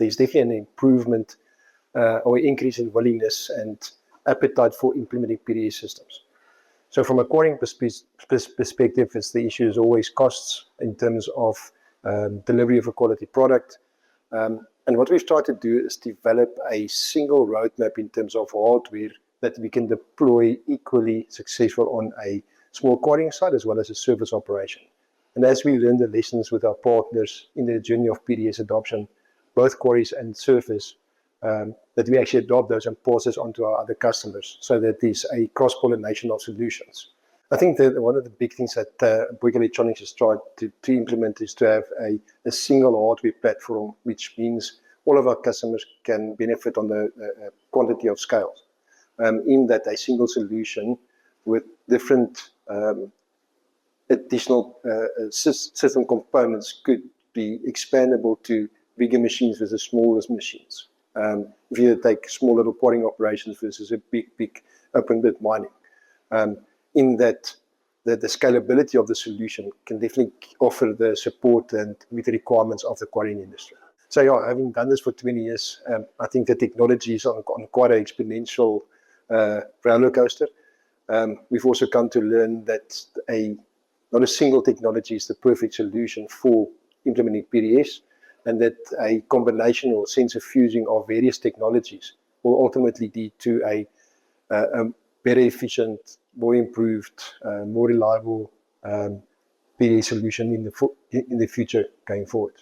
there's definitely an improvement or increase in willingness and appetite for implementing PDS systems. So from a quarrying perspective, the issue is always costs in terms of delivery of a quality product. And what we've tried to do is develop a single roadmap in terms of hardware that we can deploy equally successful on a small quarrying site as well as a service operation. And as we learn the lessons with our partners in the journey of PDS adoption, both quarries and surface, that we actually adopt those and pass this on to our other customers so that there's a cross-pollination of solutions. I think that one of the big things that Bouygues Electronics has tried to implement is to have a single hardware platform, which means all of our customers can benefit on the quantity of scales. In that a single solution with different additional system components could be expandable to bigger machines versus smaller machines. If you take small little quarrying operations versus a big open pit mining, in that the scalability of the solution can definitely offer the support and meet the requirements of the quarrying industry. So yeah, having done this for 20 years, I think the technology is on quite an exponential roller coaster. We've also come to learn that not a single technology is the perfect solution for implementing PDS, and that a combination or sense of fusing of various technologies will ultimately lead to a very efficient, more improved, more reliable PDS solution in the future going forward.